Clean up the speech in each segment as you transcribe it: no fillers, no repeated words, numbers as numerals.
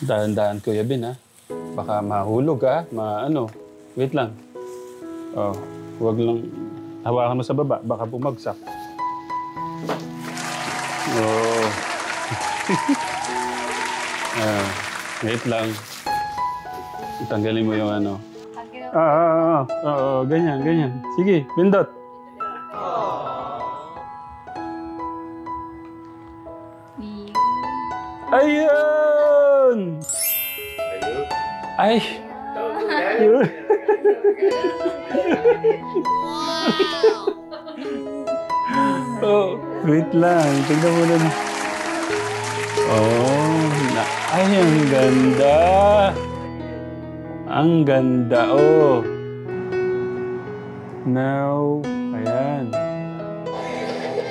Dahan-dahan, Kuya Bin, ha? Baka mahulog, ha? Ano. Wait lang. Oh, huwag lang. Hawakan mo sa baba. Baka bumagsak. Oh. Wait lang. Tanggalin mo yung ano. Oo, ganyan, ganyan. Sige, pindot. Ayun! Ay! Yun. Oh, wait lang. Tignan mo na. Oh, ay, ang ganda. Ang ganda, oh. Now, ayan.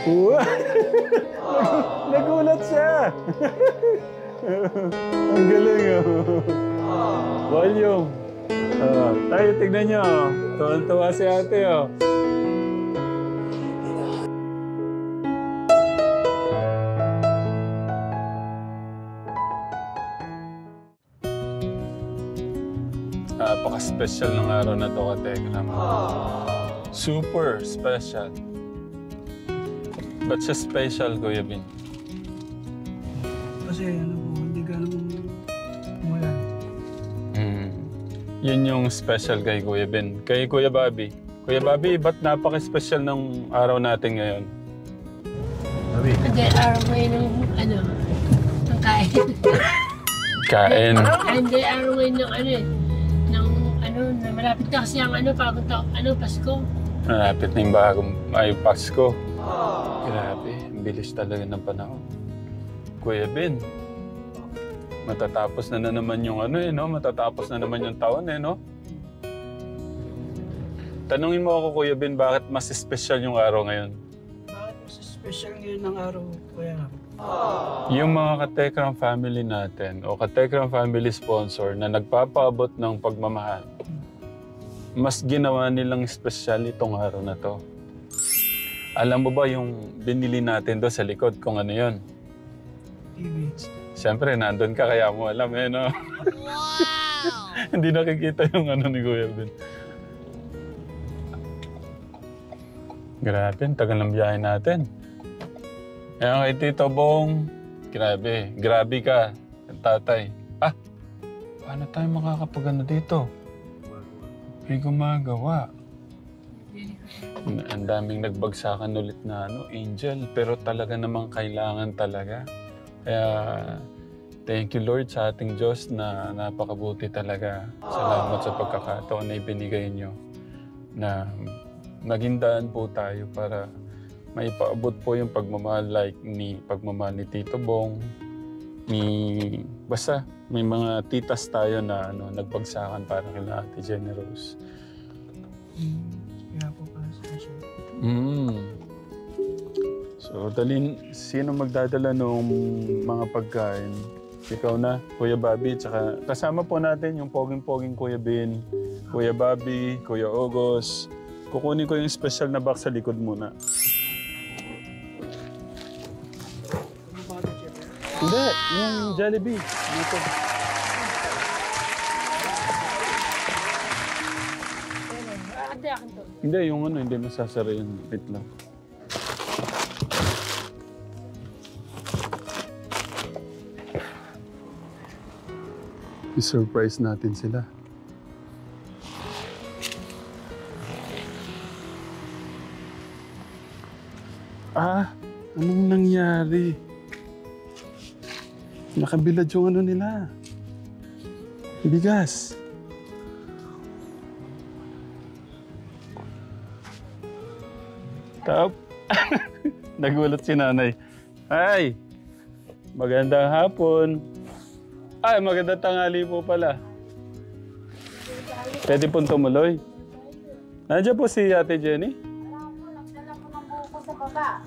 Wow! Nagulat siya. Ang galing, oh. Volume. Tayo, tignan nyo. Tuwan-tuwa si ate, oh. Napaka-special ng araw na to, Katekram. Super special. Ba't siya special, Kuya Bin? Kasi ano po, hindi ganun umulan. Yun yung special kay Kuya Ben. Kay Kuya Bobby. Kuya Bobby, ba't napaka-special ng araw natin ngayon? Bobby. Hindi, araw ngayon ng ano, ng kain. Kain. Hindi, araw ngayon ng ano eh. Ng ano, na malapit na kasi ang ano, bagong taon, ano, Pasko. Malapit na yung bagong, ay, Pasko. Grabe, ang bilis talaga ng panahon. Kuya Ben, matatapos na naman yung ano eh, no? Matatapos na naman yung taon eh, no? Tanungin mo ako, Kuya Ben, bakit mas special yung araw ngayon? Bakit mas special ngayon ng araw, Kuya Ram? Yung mga Katekram family natin o Katekram family sponsor na nagpapaabot ng pagmamahal, mas ginawa nilang special itong araw na to. Alam mo ba yung binili natin doon sa likod kung ano yun? TV. Siyempre, nandun ka kaya mo alam eh, no? Wow! Hindi nakikita yung ano ni Kuya Ben. Grabe, ang tagal ng biyahe natin. Kaya kay Tito Bong, grabe ka, tatay. Paano tayo makakapagano dito? May gumagawa. Ang daming nagbagsakan ulit na angel, pero talaga namang kailangan talaga. Kaya, thank you Lord sa ating Diyos na napakabuti talaga. Salamat sa pagkakataon na ibinigay niyo na maging daan po tayo para maipaabot po yung pagmamahal pagmamahal ni Tito Bong, basta may mga titas tayo na nagbagsakan para kila Ate Jenny Rose. Kaya po para special. So, sino magdadala ng mga pagkain? Ikaw na, Kuya Bobby, tsaka kasama po natin yung poging-poging Kuya Ben, Kuya Bobby, Kuya Ogos. Kukunin ko yung special na box sa likod muna. Hindi, yung Jollibee. Dito. Ate, akin to. Hindi, yung hindi masasara yun. Wait lang. I-surprise natin sila. Anong nangyari? Nakabilad yung nila. Bigas. Nagulat si nanay. Ay! Magandang hapon. Ay, magandang tanghali po pala. Pwede pong tumuloy. Nandiyan po si Ate Jenny? Nagdala ko ng buko sa baba.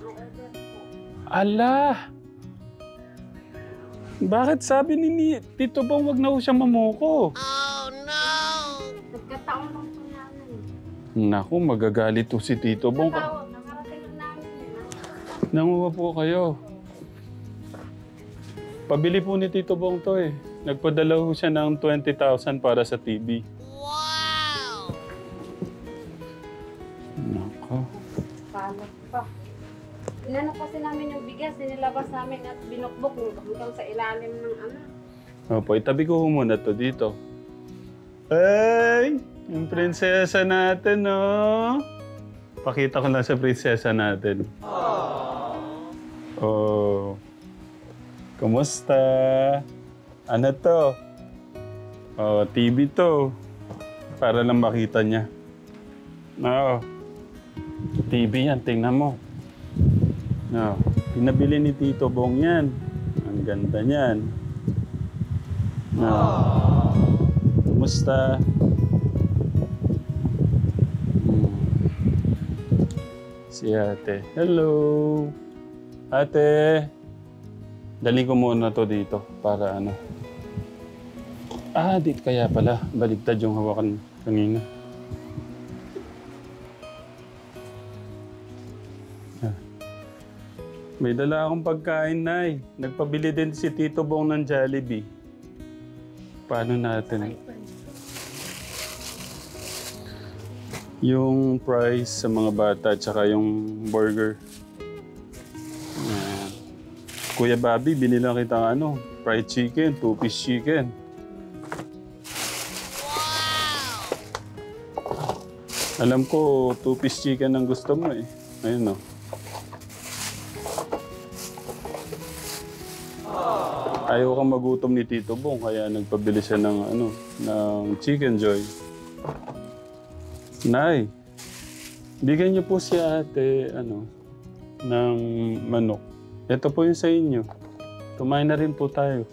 Ala! Bakit sabi ni Tito Bong wag na ho siyang mamuko? Oh, no! Nagkataon lang po namin. Naku, magagalit to si Tito Bong. Nakarating lang namin. Nanguha po kayo. Pabili po ni Tito Bong to eh. Nagpadala ho siya ng 20,000 para sa TV. Nako. Paano pa? Inano kasi namin yung bigas, nilabas namin at binukbok hanggang sa ilalim ng ano. Opo, itabi ko ho muna to dito. Ay! Yung prinsesa natin, no? Pakita ko lang sa prinsesa natin. Oh. Kumusta? Ano to? Oh, TV to. Para lang makita niya. Oo. TV yan, tingnan mo. No. Pinabili ni Tito Bong yan. Ang ganda niyan. No. Kumusta? Si ate. Hello! Ate! Dali ko muna to dito para ano. Ah, dito kaya pala. Baligtad yung hawakan kanina. Ah. May dala akong pagkain, Nay. Nagpabili din si Tito Bong ng Jollibee. Paano natin? Yung price sa mga bata at saka yung burger. Kuya Bobby, binila kita ano, fried chicken, 2-piece chicken. Alam ko, 2-piece chicken ang gusto mo eh. Ayun o. Ayaw kang magutom ni Tito Bong, kaya nagpabili siya ng ano, ng Chicken Joy. Nay, bigyan niyo po si ate, ano, ng manok. Ito po yung sa inyo. Kumain na rin po tayo.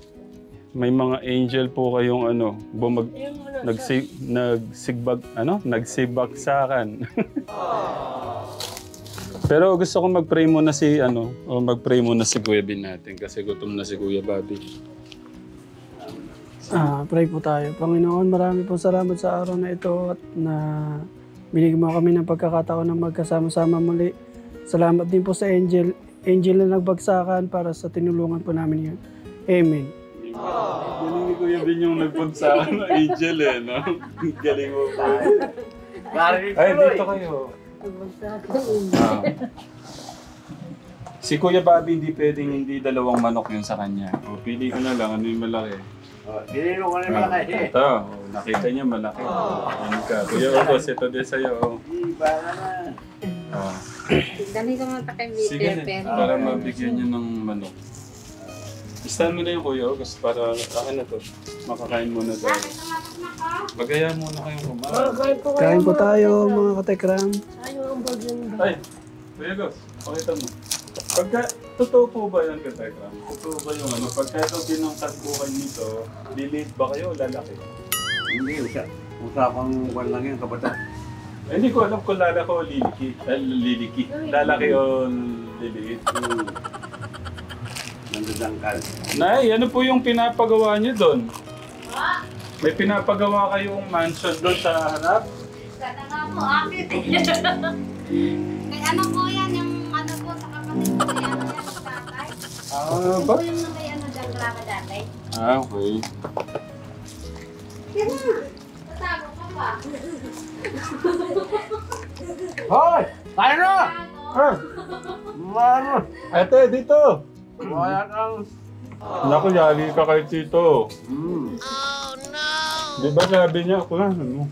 May mga angel po kayong ano, nagsibagsakan. Pero gusto ko mag-pray muna si ano, o mag-pray muna si Kuya Bin natin kasi gutom na si Kuya Bobby. Pray po tayo. Panginoon, marami po salamat sa araw na ito at na binigyan mo kami ng pagkakataon na magkasama-sama muli. Salamat din po sa angel na nagbagsakan para sa tinulungan po namin yun. Amen. Galing ni Kuya Bin yung nagbagsakan ng angel eh, no? Galing mo pa. Ay, dito kayo. Si Kuya Bobby hindi pwedeng hindi dalawang manok yun sa kanya. O, pili ko na lang, ano yung malaki? Pili mo ka na malaki. Ito, nakita niya malaki. Ano ka? Kuya August, ito din sa'yo. Iba naman. Dali ka mga kay Sige Peter, na, para mabigyan niyo ng manok. Stand mo na yung Kuya August para akin na to. Makakain muna tayo. Bagaya muna kayong kumain. Kain po tayo mga katekram. Ay, Kuya August, pakita mo. Pagka, totoo po ba yan, Katekram? Totoo ba yung ano? Pagka ito binangkatbukan nito, liliit ba kayo o lalaki? Hindi, usapang kwan lang yan, kabataan. Eh, hindi ko alam kung lalaki o liliki. Liliki. Lalaki o liliit. Nandadangkal. Nay, ano po yung pinapagawa niyo doon? May pinapagawa kayong mansion doon sa harap? Sana nga po, akit eh. Kay ano po yan, yung ano po sa kapatid ko, may ano yan, tatay. Ba? Yung may ano dyan, drama dati. Okay. Yan na, tatago ka pa. Hoy! Kaya na! Mano! Ate, dito! Wala kang... Naku, yali ka kay Tito. Di ba sabi niya ako lang, ano?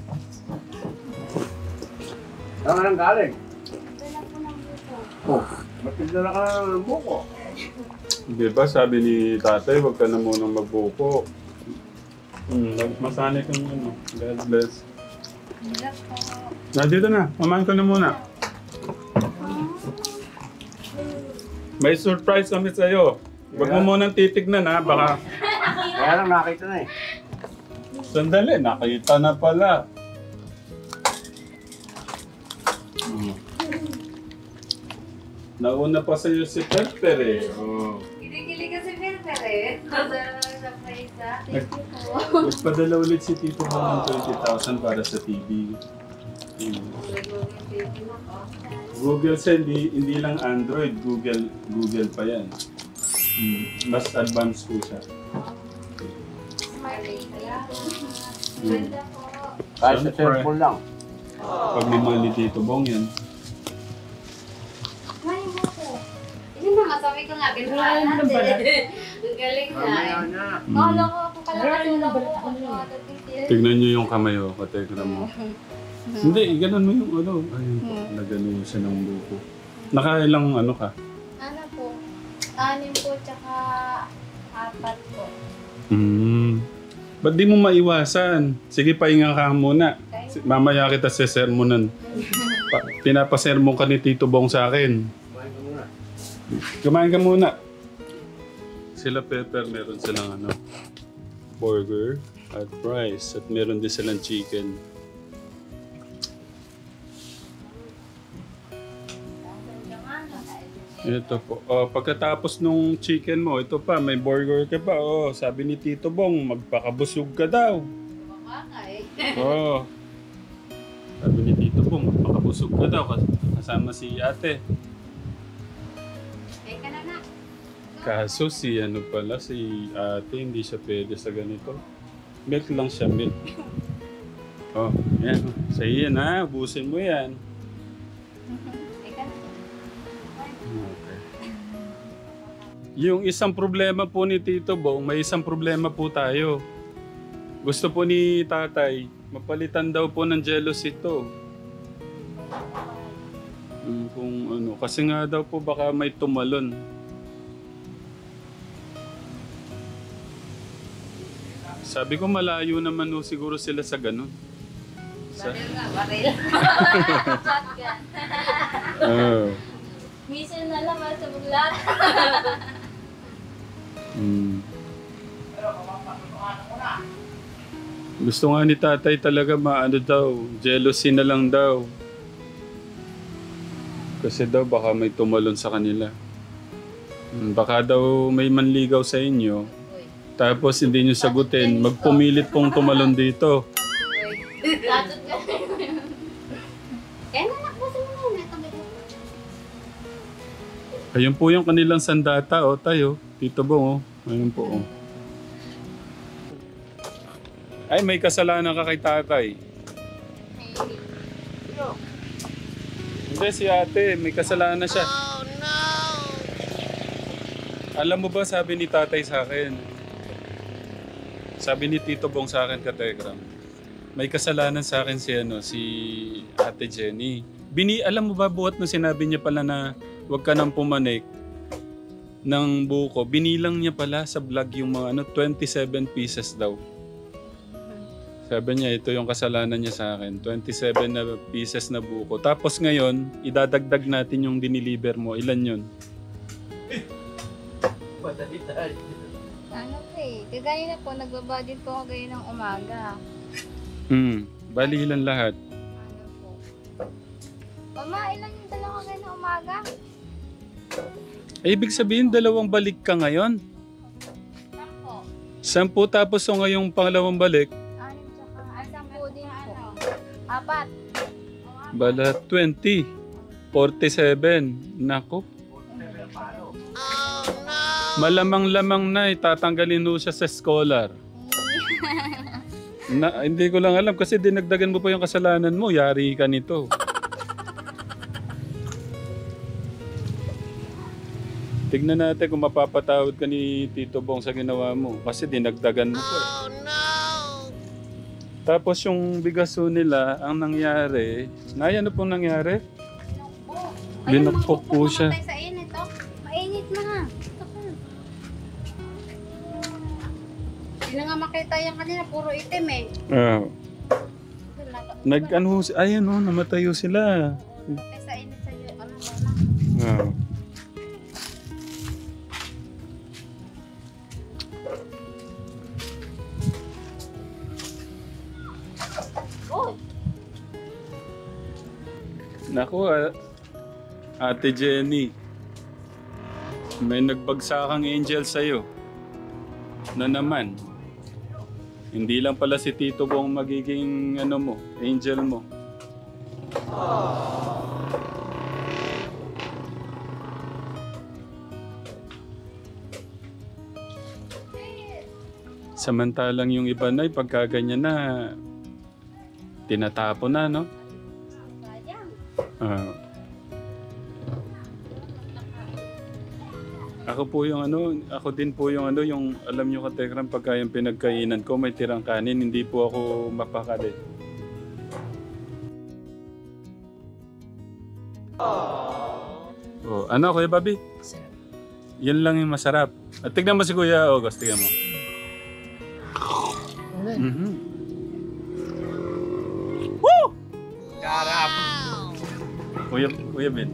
Saan ka nang galing? Wala po ng buko. Oh, matindala ka na ng buko. Di ba sabi ni tatay, huwag ka na munang magbuko. Masanay kang ano. God bless. Wala po. Nandito na, mamahan ko na muna. May surprise kami sa'yo. Huwag mo munang titignan ha, baka... Kaya lang nakita na eh. Sandali, nakita na pala. Nauna pa sa'yo si Pepper eh. Oh. Kilig-kilig kasi Peter eh. Surprise ah. Thank you po. Nagpadala ulit si Tito mo ng 20,000 para sa TV. Google sa hindi lang Android, Google pa yan. Mas advanced po siya. Ganda po. Kahit sa cellphone lang. Pagmamahal ni Tito Bong yan. May mo po. Yun na nga, sabi ko nga, gano'n natin. Ang galing na. Mamaya na. Kala ko ako pala kasi lang ako. Tignan nyo yung kamay ko, katekra mo. Hindi, ganun mo yung ano. Ayun po, nagano siya ng buko. Nakailang ano ka? Ano po? 6 po, tsaka 4 po. Ba't di mo maiwasan? Sige, pahinga ka muna. Mamaya kita sesermonan. Pinapasermon ka ni Tito Bong sa akin. Kumain ka muna. Kumain ka muna. Sila Pepper, meron silang ano, burger at fries. At meron din silang chicken. Ito po. Oh, pagkatapos nung chicken mo, ito pa, may burger ka pa. Oh, sabi ni Tito Bong, magpakabusog ka daw. Oh. Sabi ni Tito Bong, magpakabusog ka daw kasama si ate. Kaya ka na na. Kaso si ano pala, si ate, hindi siya pwede sa ganito. Milk lang siya, milk. Oh, yan. Sa iyan ha, ubusin mo yan. Kaya ka na. Okay. Yung isang problema po ni Tito Bong, may isang problema po tayo. Gusto po ni tatay, mapalitan daw po ng jealous ito. Kung ano, kasi nga daw po baka may tumalon. Sabi ko malayo naman no, siguro sila sa ganun. Baril nga, baril. Shotgun. Oh. Mission na lang sa buglat. Gusto nga ni tatay talaga maano daw, jealousy na lang daw. Kasi daw baka may tumalon sa kanila. Baka daw may manligaw sa inyo. Tapos hindi nyo sagutin, magpumilit pong tumalon dito. Tatot ka. Kaya na nakbasa mo na. Ito ba yun? Ayun po yung kanilang sandata, o tayo. Tito Bong, oh. Ayun po, oh. Ay, may kasalanan ka kay tatay. Hindi, si ate, may kasalanan siya. Oh, no! Alam mo ba, sabi ni tatay sa akin, sabi ni Tito Bong sa akin, kategram, may kasalanan sa akin si Ate Jenny. Alam mo ba, buhat nung sinabi niya pala na huwag ka nang pumanik ng buko, binilang niya pala sa vlog yung mga 27 pieces daw. Sabi niya, ito yung kasalanan niya sa akin. 27 na pieces na buko. Tapos ngayon, idadagdag natin yung diniliver mo. Ilan yun? Ano po eh. Kagaya na po, nagbabudget po ako ngayon ng umaga. Bali ilan lahat? Ano po. Mama, ilan yung dalawa kayo ng umaga? Ibig sabihin, 2 balik ka ngayon? 10 tapos so ngayong pangalawang balik? 10 din po. 4. Bala 20. 47. Nako. Malamang-lamang na itatanggalin mo siya sa scholar. Hindi ko lang alam kasi dinagdagan mo pa yung kasalanan mo. Yari ka nito. Tignan natin kung mapapatawad ka ni Tito Bong sa ginawa mo. Kasi dinagdagan mo pa. Oh no! Tapos yung bigaso nila, ang nangyari, ano pong nangyari? Linukpok po siya. Sa init, oh. Mainit na. Hindi na nga makita yung kanina, puro itim eh. Ayun o, namatayo sila. Sa init sa iyo, ano ba na? Naku, Ate Jenny, may nagbagsakang angel sa'yo. Na naman. Hindi lang pala si Tito Bong magiging angel mo. Samantalang yung iba na, pagka ganyan na, tinatapon na, no? Sayang. Ah. Ako po yung ano, ako din po yung ano, yung alam nyo katekram, pagka yung pinagkainan ko, may tirang kanin, hindi po ako mapakali. Oh, ano Kuya Bobby? Yan lang yung masarap. At tignan mo si Kuya August, tignan mo. Mhm. Woo! Sarap! Kuya Ben.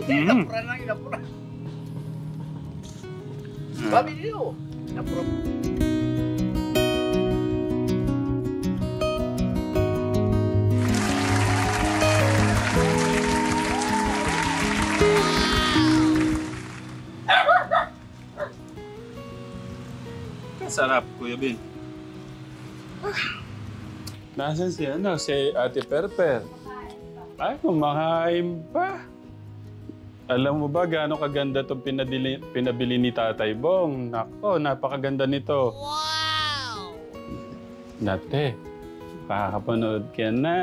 Inapura lang, inapura. Babi niyo. Inapura. Sarap, Kuya Ben. Nasaan si ano, si Ate Perper? Ay, kumakain pa. Alam mo ba gaano kaganda itong pinabili ni Tatay Bong? Nako, napakaganda nito. Wow! Nate, pakakapanood ka na.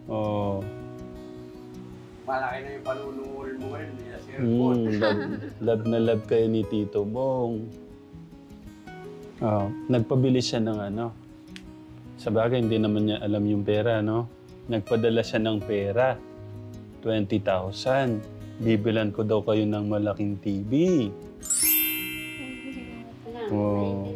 Oh. Malaki na yung panunungol mo ngayon. Hindi na cellphone. Love na love kayo ni Tito Bong. Oh, nagpabili siya ng ano. Sa bagay, hindi naman niya alam yung pera, no? Nagpadala siya ng pera. 20,000. Bibilan ko daw kayo ng malaking TV. Oh.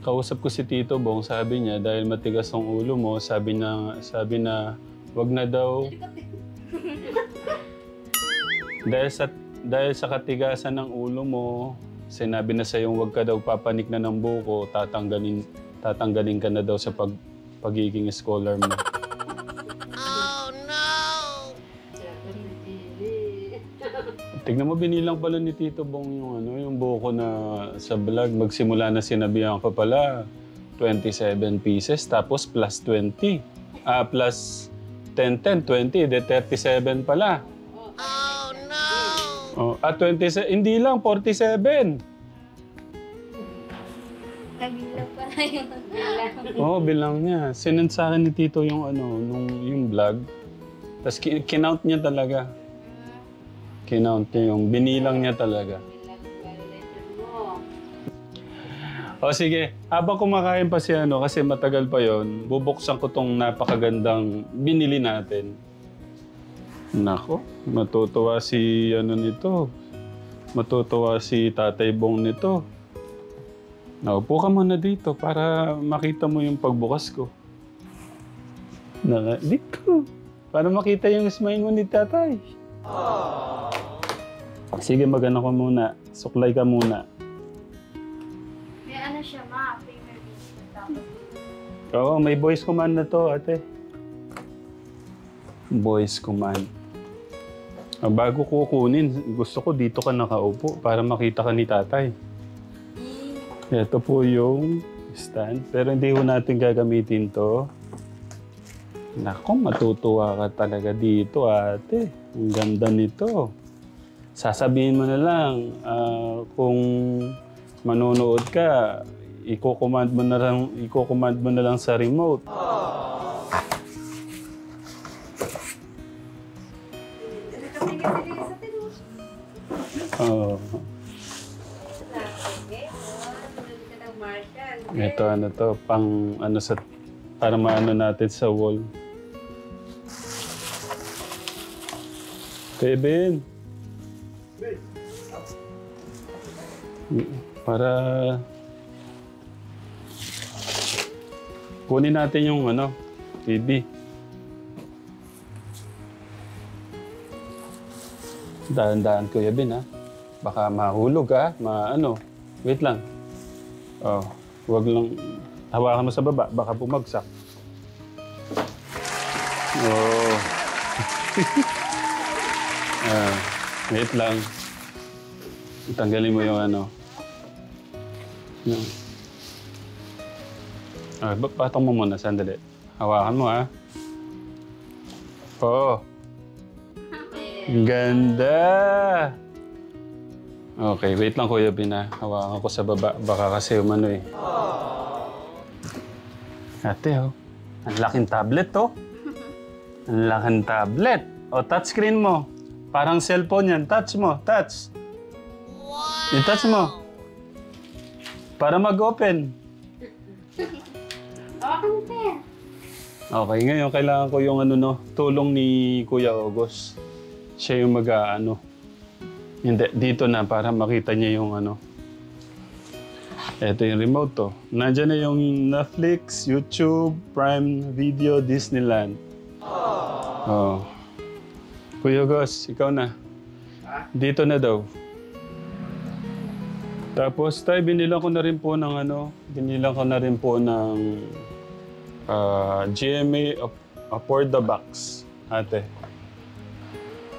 Kausap ko si Tito Bong, sabi niya, dahil matigas ang ulo mo, sabi na, wag na daw. Dahil sa katigasan ng ulo mo, sinabi na sa'yo wag ka daw papanik na ng buko, tatanggalin ka na daw sa pagiging scholar mo. Oh no! Tignan mo, binilang pala ni Tito Bong yung buko na sa vlog. Magsimula na sinabihan ko pala 27 pieces tapos plus 20. Plus 10, 20, de 37 pala. Oh, 27, hindi lang, 47. Kabilang pala yung bilang. Oo, bilang niya. Sinend sa akin ni Tito yung yung vlog. Tapos kinount niya talaga. Kinount niya yung binilang niya talaga. O sige, habang kumakain pa si kasi matagal pa yon, bubuksan ko tong napakagandang binili natin. Nako, matutuwa si nito. Matutuwa si Tatay Bong nito. Naupo ka muna dito para makita mo yung pagbukas ko. Dito. Para makita yung smile mo ni Tatay. Sige, magano ka muna. Suklay ka muna. May ano siya, ma. Premier biscuit. Tapos Oo, may voice command na to, ate. Voice command. Bago ko kunin, gusto ko dito ka nakaupo para makita ka ni Tatay. Ito po yung stand. Pero hindi ko natin gagamitin to. Nako, matutuwa ka talaga dito, ate. Ang ganda nito. Sasabihin mo na lang, kung manonood ka, i-command mo na lang sa remote. Oh. Ito to, pang para maano natin sa wall. Kevin. Para kunin natin yung TV. Dahan-dahan Kuya Ben, ha? Baka mahulog, ha? Wait lang. Oh, huwag lang. Hawakan mo sa baba, baka bumagsak. Oh. Wait lang. Tanggalin mo yung Yan. Patong mo muna, sandali. Hawakan mo, ha? Oo. Ganda! Okay, wait lang Kuya Bin, ha? Hawakan ko sa baba. Baka kasi umano eh. Ate, oh. Ang laking tablet, oh. Ang laking tablet. O, touchscreen mo. Parang cellphone yan. Touch mo. Touch. Wow! I-touch mo. Para mag-open. Okay, ngayon kailangan ko yung tulong ni Kuya August. Siya yung Hindi, dito na para makita niya yung Ito yung remote to. Nandiyan na yung Netflix, YouTube, Prime Video, Disneyland. Oh. Kuya August, ikaw na. Dito na daw. Tapos tayo, binilang ko na rin po ng GMA for the box, ate.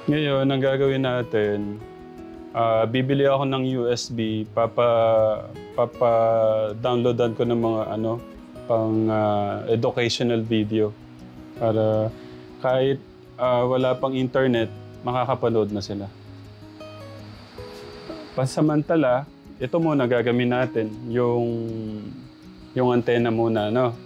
Ngayon, ang gagawin natin, bibili ako ng USB, downloadan ko ng mga pang educational video para kahit wala pang internet, makakapanood na sila. Pansamantala, ito muna gagawin natin, yung antena muna, no?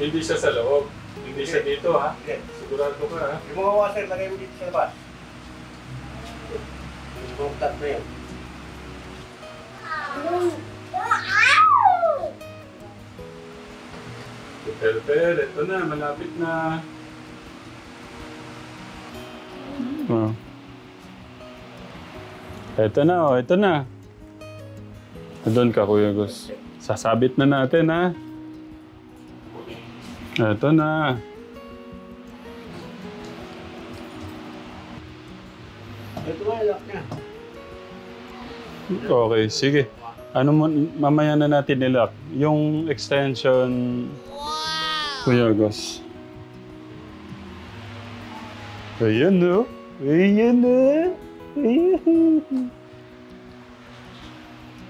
Hindi siya sa loob. Hindi siya dito, ha? Sigurado ka, ha? Yung mga washer, lagay mo dito sa labas. Yung buktat na yun. Per, ito na. Malapit na. Oh. Ito na, oh. Ito na. Doon ka, Kuya Gus. Sasabit na natin, ha? Ito na. Ito nga, lock niya. Okay, sige. Mamaya na natin nilock. Yung extension... Kuya Gus. Ayan, no? Ayan, no?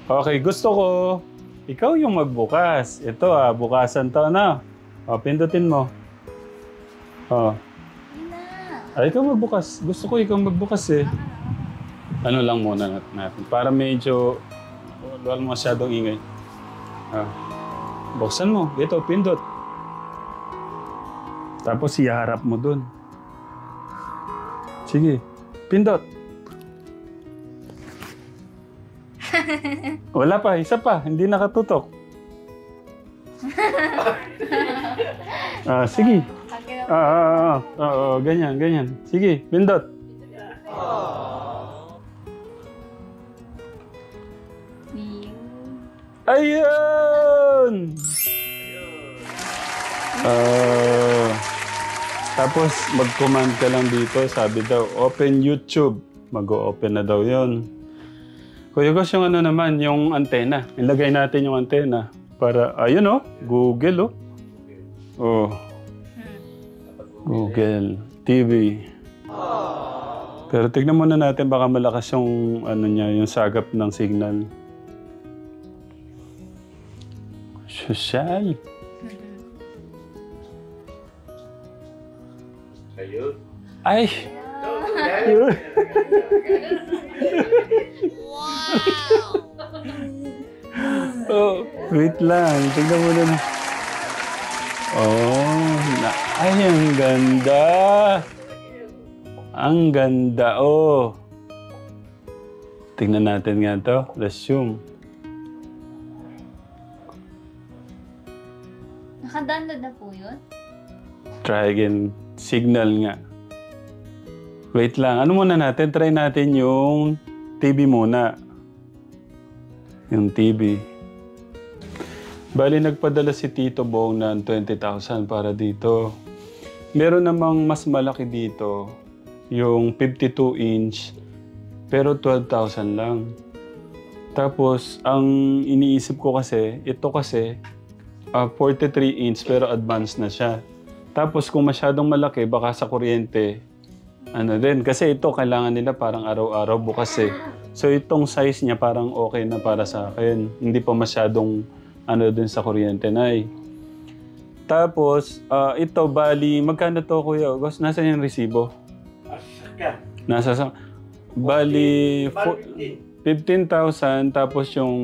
Okay, gusto ko, ikaw yung magbukas. Ito, bukasan to, na. O, pindutin mo. O. Ay, ikaw magbukas. Gusto ko ikaw magbukas, eh. Ano lang muna natin. Para medyo, wala masyadong ingay. Buksan mo. Ito, pindot. Tapos iharap mo dun. Sige. Pindot. Wala pa. Isa pa. Hindi nakatutok. Sige. Ganyan. Sige. Pindot. Ayun! Tapos mag-command ka lang dito, sabi daw, open YouTube. Mag-o-open na daw yun. Kuya Gus, yung naman, yung antena. Ilagay natin yung antena. Para, ayun Google Google TV. Pero tignan muna natin, baka malakas yung, yung sagap ng signal. Social. Ayun. Ay! Yun. Wait lang. Tignan mo na. Ay, ang ganda. Ang ganda, Tignan natin nga to. Resume. Naka-download na po yun? Try again. Signal nga. Wait lang. Ano muna natin? Try natin yung TV muna. Yung TV. Bali, nagpadala si Tito Bong ng 20,000 para dito. Meron namang mas malaki dito, yung 52 inch, pero 12,000 lang. Tapos, ang iniisip ko kasi, ito kasi, 43 inch pero advanced na siya. Tapos kung masyadong malaki, baka sa kuryente, ano din. Kasi ito, kailangan nila parang araw-araw bukas eh. So itong size niya parang okay na para sa akin. Hindi pa masyadong ano din sa kuryente, Nay. Tapos, ito, bali, magkano to, Kuya August? Nasaan yung resibo? Asaka. Nasa sa... Bali, 15,000, tapos yung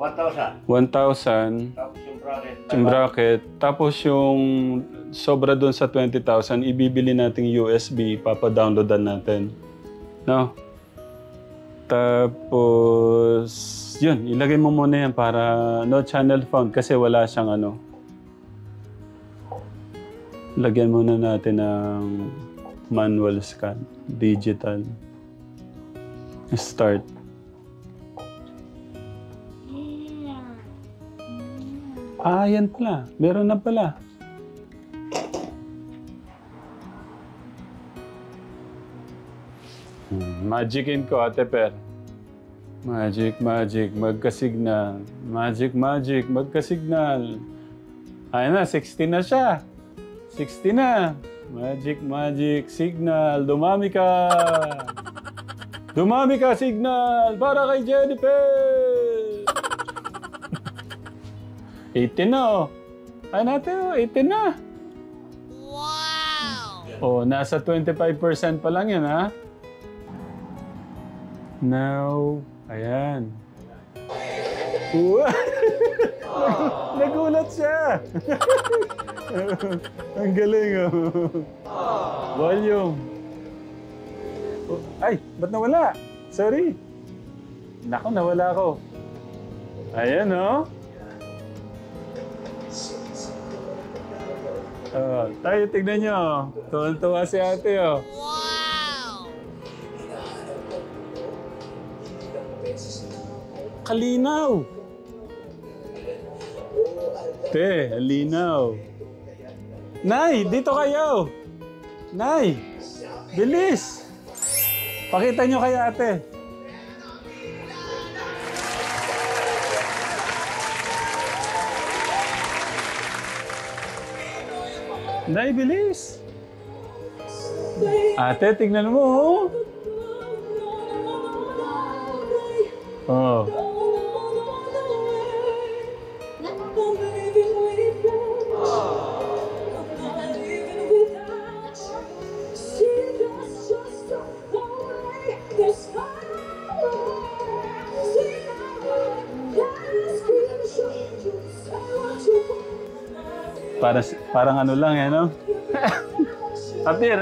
1,000. 1,000, Tapos yung bracket. yung bracket, tapos yung sobra doon sa 20,000, ibibili nating USB, papadownloadan natin. No? Tapos, yun, ilagay mo muna yan para no channel found kasi wala siyang ano. Lagyan muna natin ng manual scan, digital. Start. Yan pala. Meron na pala. Magicin ko, Ate Per. Magic, magka-signal. Magic, magka-signal. Ayun na, 60 na siya. 60 na. Magic, signal. Dumami ka. Dumami ka, signal. Para kay Jennifer. 18 na, oh. Ay natin, oh. 18 na. Wow! Oh, nasa 25% pa lang yan, ha? Now, ayan. Nagulat siya. Ang galing, oh. Volume. Oh, ay, ba't nawala? Sorry. Naku, nawala ko. Ayan, oh. Tayo, tignan nyo. Tuwan-tuwa si ate, oh. Wow! Kalinaw! Te, linaw. Nay, dito kayo! Nay! Bilis! Pakita nyo kay ate. Nay, bilis! Ate, tignan mo, oh. Oh. Parang ano lang, eh, no? Apir.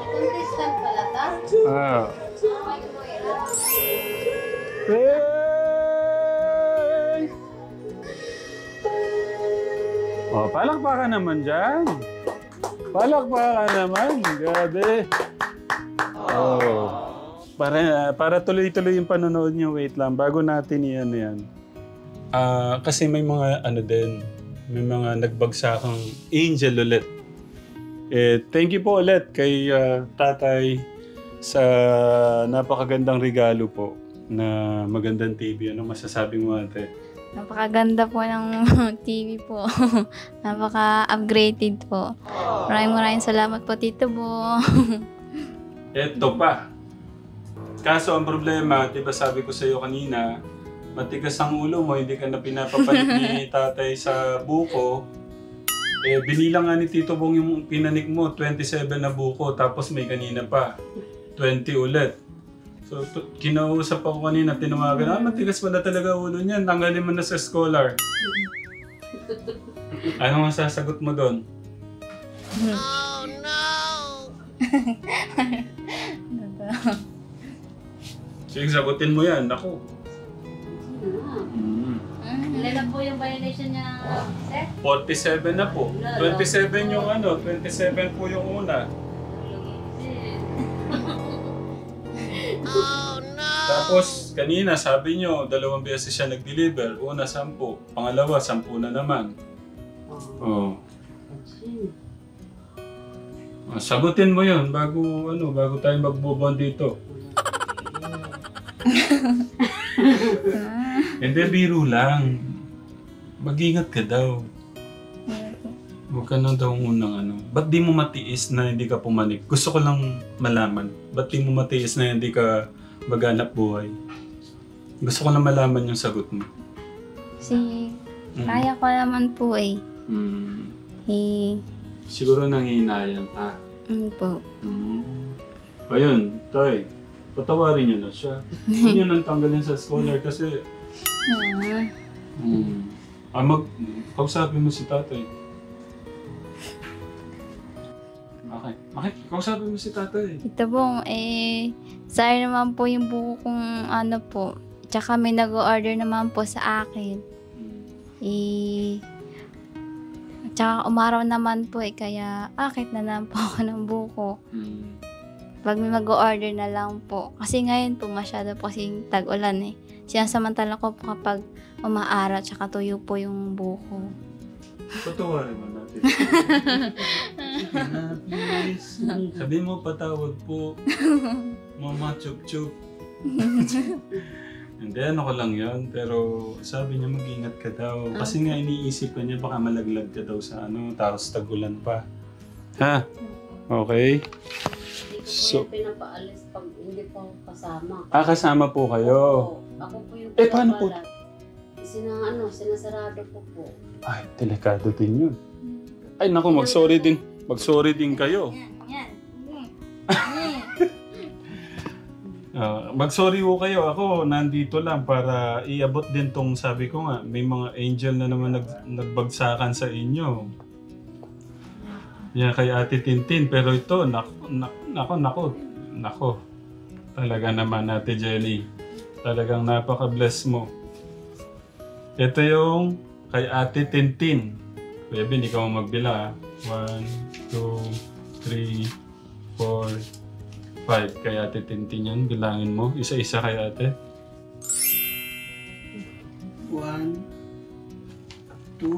Contestant pala ta? Hey! Oh, palakpakan naman dyan. Palakpakan naman. Grabe. Oh. Para tuloy-tuloy yung panonood niyo, wait lang, bago natin yan. Kasi may mga ano din, may mga nagbagsakang angel ulit. Thank you po ulit kay tatay sa napakagandang regalo po na magandang TV. Ano masasabi mo, ate? Napakaganda po ng TV po. Napaka-upgraded po. Maraming salamat po, Tito Bo. Eto pa. Kaso ang problema, di ba sabi ko sa iyo kanina, matigas ang ulo mo, hindi ka na pinapapalit ni tatay sa buko. Binilang nga ni Tito Bong yung pinanik mo, 27 na buko, tapos may kanina pa, 20 ulit. So, kinausap ako kanina, tinawagan, matigas pala talaga ulo niyan, tanggalin mo na sa scholar. Ano ang sasagot mo doon? Oh no! Sige, sagutin mo yan, ako. Ilan na po yung violation niya, sir? 47 na po. 27 yung 27 po yung una. Oh no! Tapos, kanina sabi nyo, 2 beses siya nag-deliver. Una, 10. Pangalawa, 10 na naman. Oh. Sagutin mo yun bago tayo mag-move on dito. Hindi, biro lang. Mag-ingat ka daw. Huwag ka na daw unang Ba't di mo matiis na hindi ka pumanik? Gusto ko lang malaman. Ba't di mo matiis na hindi ka maghanap buhay? Gusto ko lang malaman yung sagot mo. Kasi kaya ko naman po eh. Siguro nanghihinayan ka. Po. Ayun, Tay. Patawarin niyo na siya. Huwag niyo nang tanggalin sa scholar kasi... kausapin mo si tatay. Bakit? Kausapin mo si tatay. Ito po, sayang naman po yung buko kong po. Tsaka may nag-order naman po sa akin. Tsaka umaraw naman po kaya akit na lang po ako ng buko. Pag may mag-order na lang po. Kasi ngayon po masyado po kasing tag-ulan eh. Sinasamantala ko po kapag umaaraw tsaka tuyo po yung buko. Patawarin mo natin. Sige na, please. Sabi mo, patawad po. Mama, chup-chup. Hindi, ko lang yun. Pero sabi niya, mag-ingat ka daw. Kasi nga iniisip ka niya, baka malaglag ka daw sa tapos tagulan pa. Ha? Okay? So, pinapaalis pag hindi po ako kasama. kasama po kayo. Ako po yung paano po? Sinasarado po. Ay, delikado din yun. Ay, naku, mag-sorry din. Mag-sorry din kayo. Mag-sorry po kayo. Ako, nandito lang para iabot din tong sabi ko nga. May mga angel na naman nagbagsakan sa inyo. Yan kay Ate Tintin. Pero ito, nako. Talaga naman, Ate Jenny. Talagang napaka-bless mo. Ito yung kay Ate Tintin. Kuya Ben, ikaw ang magbila. 1, 2, 3, 4, 5. Kay Ate Tintin yan. Bilangin mo. Isa-isa kay Ate. 1, 2,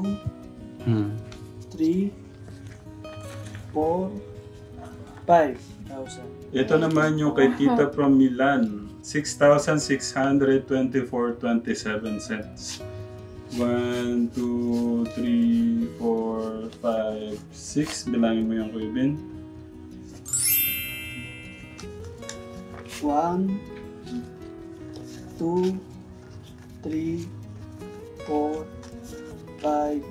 3, 4, 5,000. Ito naman yung kay Tita from Milan. 6,624.27 cents. 1, 2, 3, 4, 5, 6. Bilangin mo yung Kuya Ben. 1, 2, 3, 4, 5,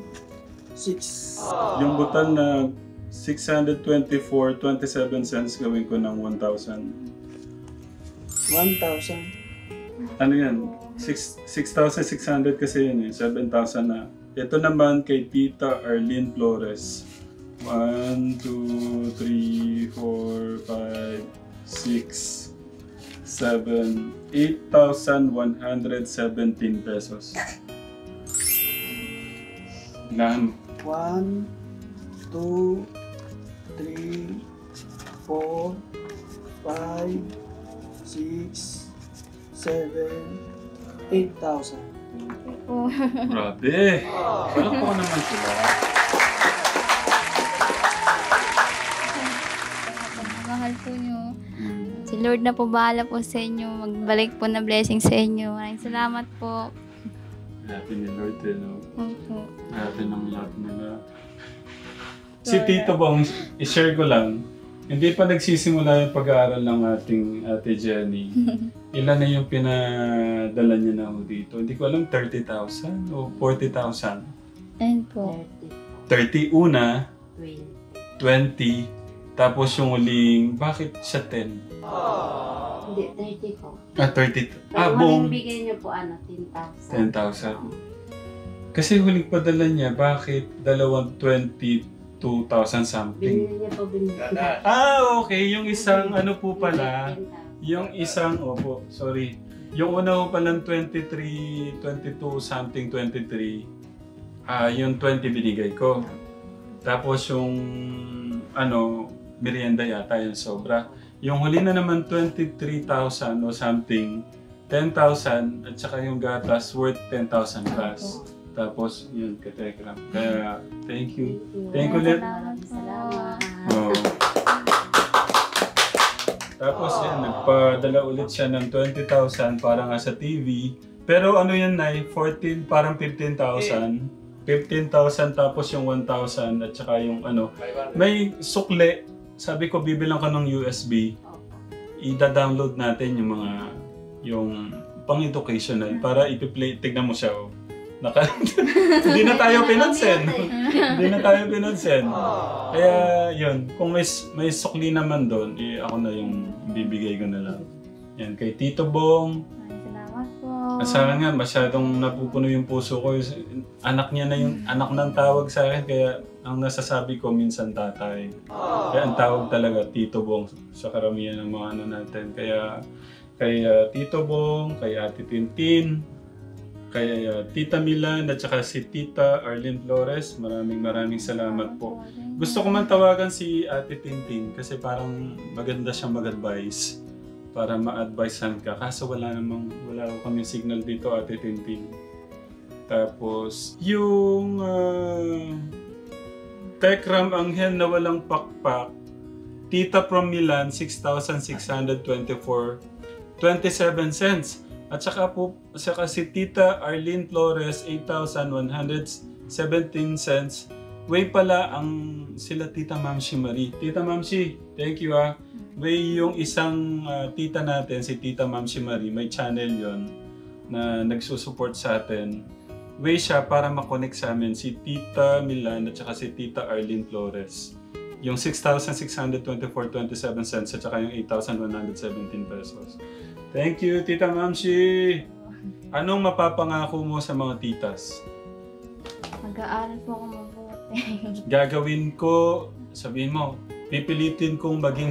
6. Yung butal na 624.27 cents gawin ko ng 1,000. 1,000. Ano yan? 6,600 kasi yun eh. 7,000 na. Ito naman kay Tita Arlene Flores. 1, 2, 3, 4, 5, 6, 7, 8,117 pesos. Ilan? 1, 2, 3, 4, 5, 6, 7, 8,000. Grabe! Wala po naman sila. Mahal po nyo. Si Lord na po bahala po sa inyo. Magbalik po na blessing sa inyo. Maraming salamat po. Happy ni Lord, no? Opo. Happy ng lahat nila. Si Tito Bong, i-share ko lang, hindi pa nagsisimula yung pag-aaral ng ating Ate Jenny. Ilan na yung pinadala niya na ho dito? Hindi ko alam, 30,000 o 40,000? Ayun po. 30 una, 20. 20, tapos yung uling, bakit siya 10? Hindi, 30 po. 30. Pero Buong bigay niyo po 10,000. 10,000. Kasi huling padala niya, bakit 22,000 something? Binili niya po, binili. Okay. Yung isang po pala, yung isang, sorry. Yung una po palang 22 something, 23, yung 20 binigay ko. Tapos yung, merienda yata yung sobra. Yung huli na naman 23,000 o something, 10,000 at saka yung gatas worth 10,000 plus. Tapos, yun, katekram. Kaya, thank you. Thank you ulit. Salamat. Oh. Tapos yan, nagpadala ulit siya ng 20,000 para nga sa TV. Pero ano yan, Nay? 14, parang 15,000. 15,000 tapos yung 1,000 at saka yung ano. May sukle. Sabi ko, bibilang ka ng USB. Ida-download natin yung mga, yung pang-educational para ipi-play. Tignan mo siya, oh. Hindi na tayo pinansin. Hindi na tayo pinansin. Kaya yun, kung may sukli naman doon, ako na yung bibigay ko na lang. Yan, kay Tito Bong. Salamat po. Sa akin nga, masyadong napupuno yung puso ko. Anak niya na yung anak ng tawag sa akin, kaya ang nasasabi ko minsan tatay. Kaya ang tawag talaga, Tito Bong, sa karamihan ng mga ano natin. Kaya kay Tito Bong, kay Ate Tintin, kay Tita Milan at saka si Tita Arlene Flores, maraming salamat po. Gusto ko man tawagan si Ate Tintin kasi parang maganda siyang mag-advise para ma-advisean ka. Kaso wala ko kami signal dito, Ate Tintin. Tapos yung Tekram Angel na walang pakpak, Tita from Milan, 6,624, 27 cents. At saka si Tita Arlene Flores, 8,117 cents. Way pala ang sila Tita Mamshi Marie. Tita Mamshi, thank you ah. Way yung isang tita natin, si Tita Mamshi Marie, may channel yon na nagsusupport sa atin. Way siya para makonect sa amin si Tita Milan at saka si Tita Arlene Flores. Yung 6,624.27 cents at saka yung 8,117 pesos. Thank you, Tita Mamshi. Anong mapapangako mo sa mga titas? Mag-aaral po ako mabuti. Gagawin ko, sabihin mo, pipilitin kong maging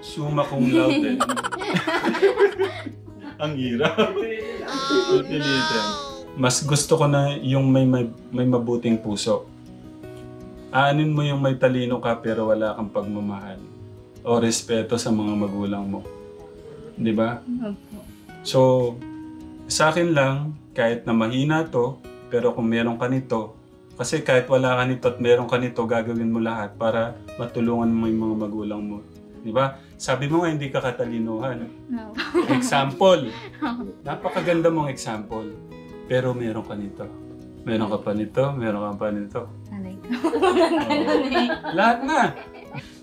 summa cum laude. Ang hirap. Pipilitin. Mas gusto ko na yung may mabuting puso. Aanin mo yung may talino ka pero wala kang pagmamahal o respeto sa mga magulang mo. Di ba? So, sa akin lang, kahit na mahina to, pero kung meron ka nito, kasi kahit wala ka nito at meron ka nito, gagawin mo lahat para matulungan mo yung mga magulang mo. Di ba? Sabi mo nga, hindi ka katalinuhan. No. Example. Napakaganda mong example. Pero meron ka nito. Meron ka pa nito, meron ka pa nito. Alay. Lahat na.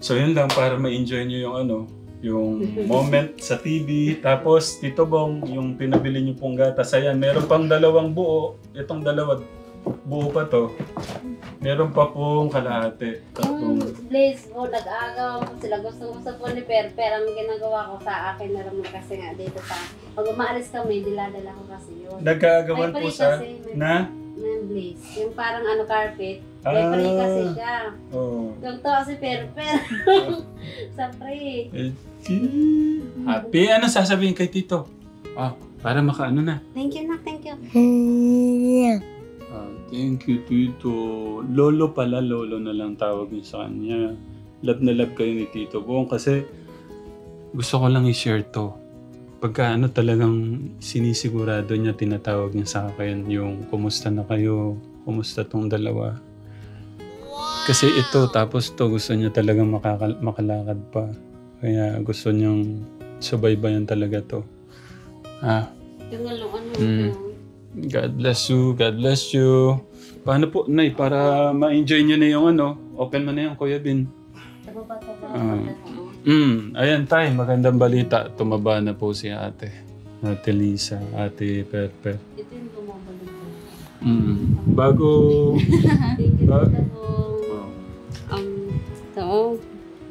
So yun lang para ma-enjoy nyo yung yung moment sa TV. Tapos Tito Bong, yung pinabili nyo pong gatas. Ayan, meron pang dalawang buo. Itong dalawa, buo pa to. Meron pa pong kalahati. Yung place po, nag-agaw po sila. Gusto po ni Per. Ang ginagawa ko sa akin na lang kasi nga dito pa. Pag umaalis kami, diladala ko kasi yun. Nagkagawan po sa na? May place. Yung parang carpet. May pre kasi siya. Oh. Yung to kasi Per. Sa pre. Happy? Ano sasabihin kay Tito? Para makaano na. Thank you na, thank you. Thank you, Tito. Lolo pala, lolo na lang tawag niyo sa kanya. Love na love kayo ni Tito Bong kasi gusto ko lang i-share to. Pagka talagang sinisigurado niya, tinatawag niya sa akin yung kumusta na kayo, kumusta tong dalawa. Kasi ito, tapos to gusto niya talagang makalakad pa. Kaya gusto niyang subaybayan talaga to. Yung God bless you, God bless you. Paano po, Nay, para ma-enjoy niyo na yung open mo na yung Kuya Bin. Ayan tayo, magandang balita. Tumaba na po si Ate Lisa, Ate Perper. Ito yung bumabalik ko. Bago...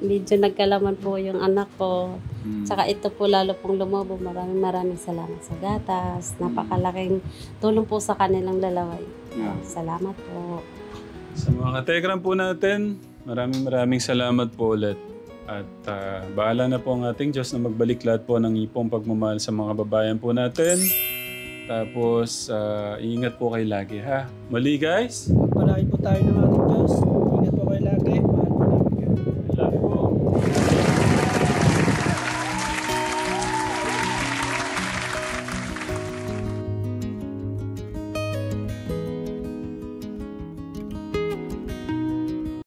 Medyo nagkalaman po yung anak ko. Tsaka ito po lalo pong lumobo. Maraming salamat sa gatas. Napakalaking tulong po sa kanilang dalawa. Salamat po. Sa mga katekram po natin, maraming salamat po ulit. At bahala na po ang ating Diyos na magbalik lahat po ng ipong pagmamahal sa mga babayan po natin. Tapos, ingat po kayo lagi ha. Mali guys. Pagpalain po tayo ng ating Diyos.